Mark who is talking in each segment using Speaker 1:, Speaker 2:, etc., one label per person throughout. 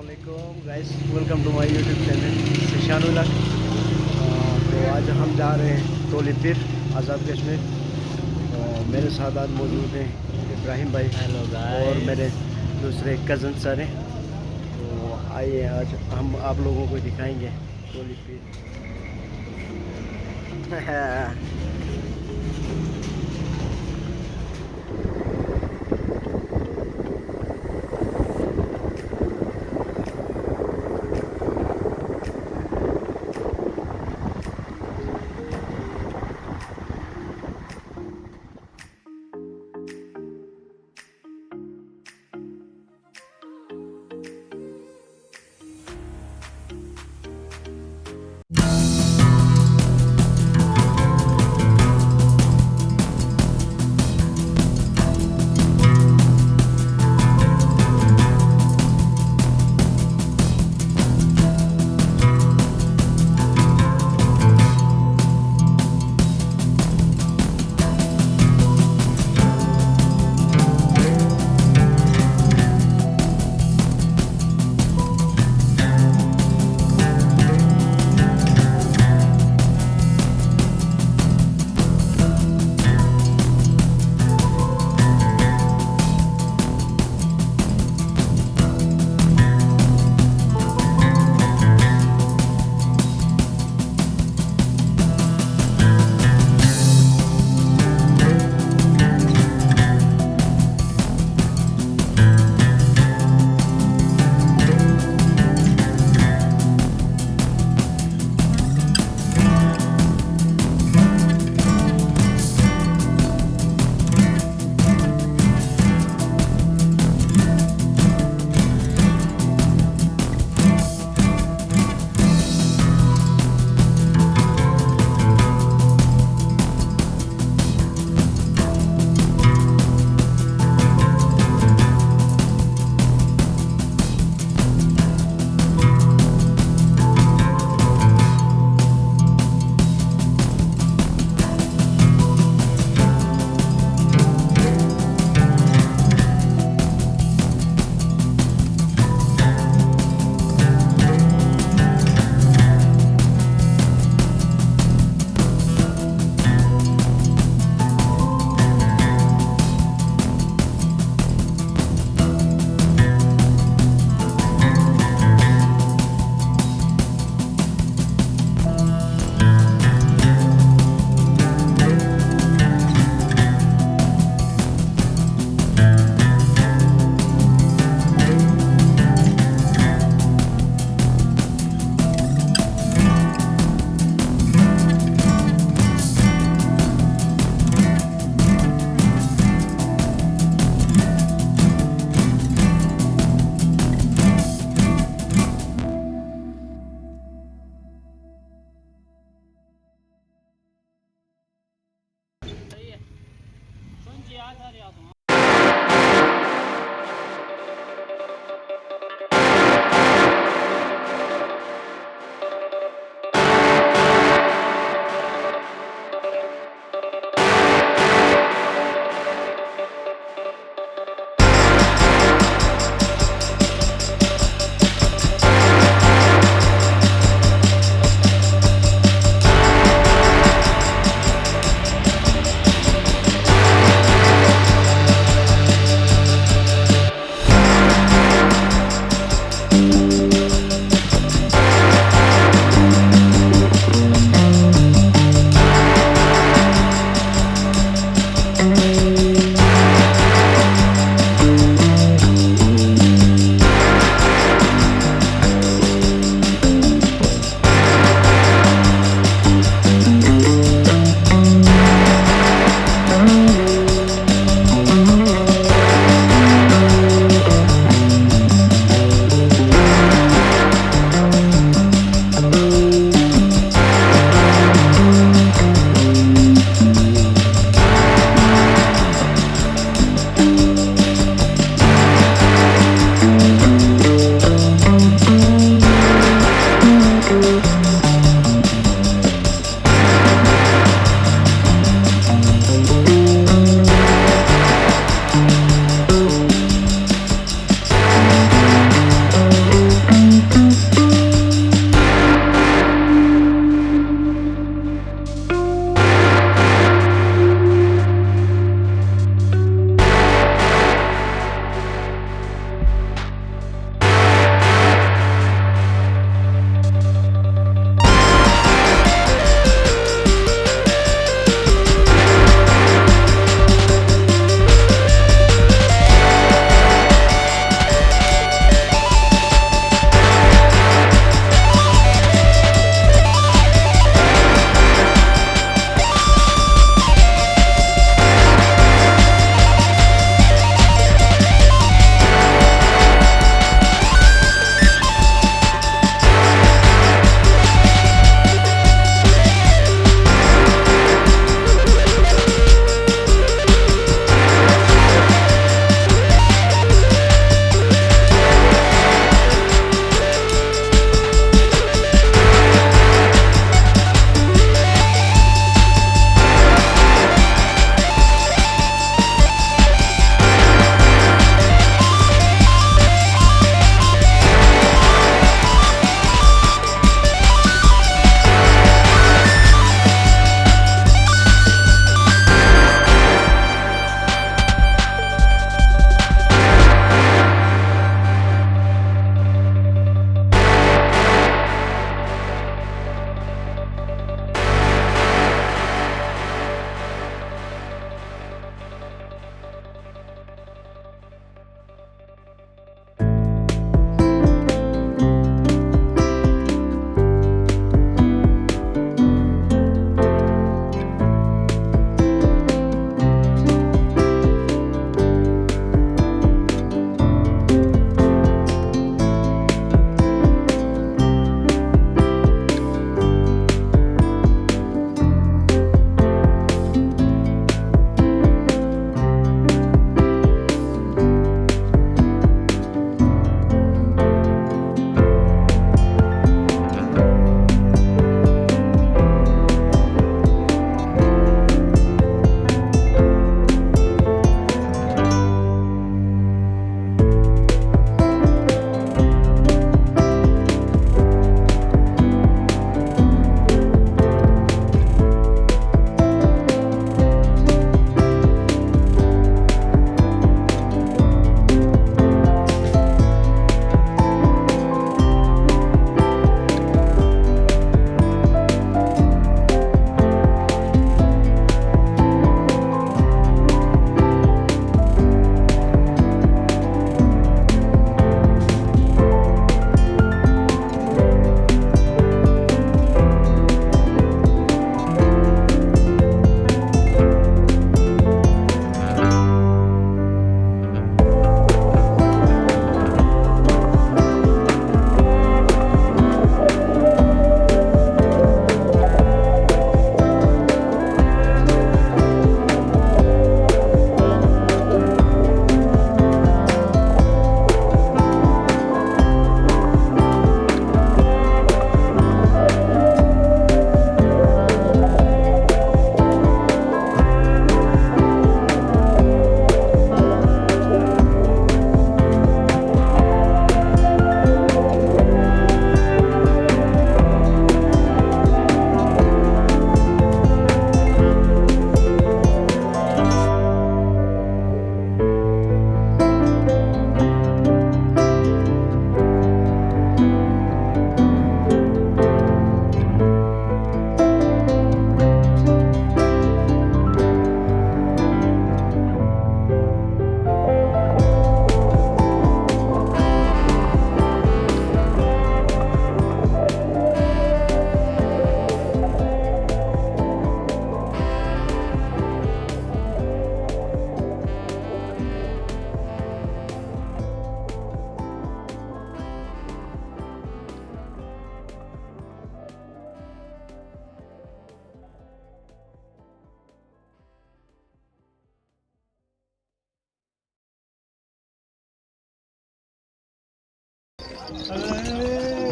Speaker 1: अस्सलामुअलैकुम guys, welcome to my YouTube channel Cshan। तो आज हम जा रहे हैं तोली पीर आज़ाद कश्मीर। मेरे साथ आज मौजूद हैं इब्राहिम भाई
Speaker 2: हेलो
Speaker 1: और
Speaker 2: गाइस।
Speaker 1: मेरे दूसरे कज़न सारे। तो आइए आज हम आप लोगों को दिखाएंगे तोली पीर।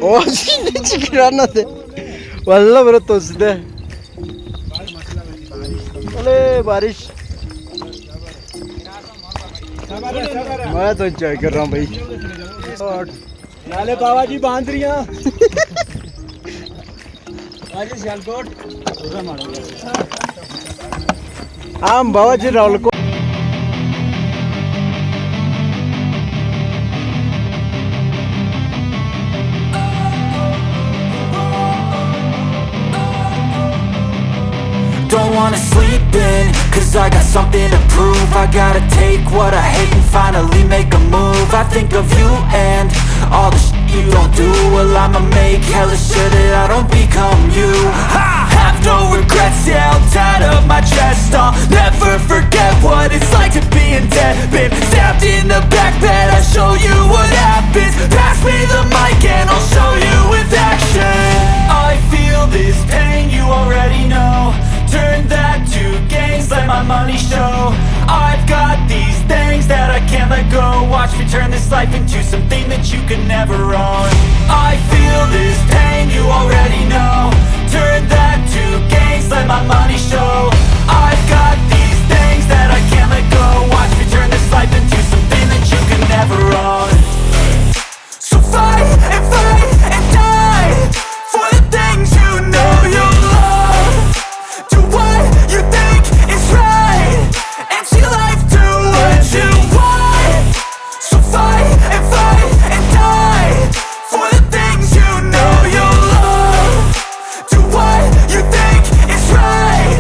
Speaker 1: O şimdi çıkıyor anladı. Vallahi bro tosde. Ole बारिश मैं तो एंजॉय कर रहा हूँ भाई और नाले बाबा जी बांध रही हैं हम बाबा जी Rawalakot
Speaker 2: Don't wanna sleep in, cause I got something to prove. I gotta take what I hate and finally make a move. I think of you and all the shit you don't do. Well, I'ma make hella sure that I don't become you. I have no regrets, yeah, I'll tie up my chest. I'll never forget what it's like to be in debt. Been stabbed in the back bed, I'll show you what happens. Pass me the mic and I'll show you with action. I feel this pain, you already know. Turn that to gains, let my money show. I've got these things that I can't let go. Watch me turn this life into something that you can never own. I feel this pain, you already know. Turn that to gains, let my money show. I've got these things that I can't let go. Watch me turn this life into something that you can never own. So fight and die for the things you know you love. Do what you think is right and see life do what you want. So fight and die for the things you know you love. Do what you think is right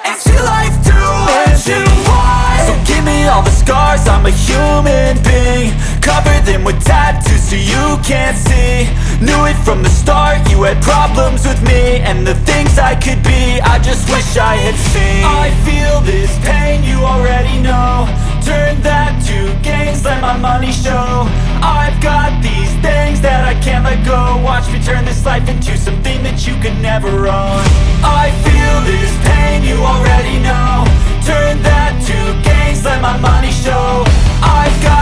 Speaker 2: and see life do what you want. So give me all the scars, I'm a human being. Cover them with tattoos so you can't see. Knew it from the start, you had problems with me and the things I could be, I just wish I had seen. I feel this pain, you already know. Turn that to gains, let my money show. I've got these things that I can't let go. Watch me turn this life into something that you could never own. I feel this pain, you already know. Turn that to gains, let my money show. I've got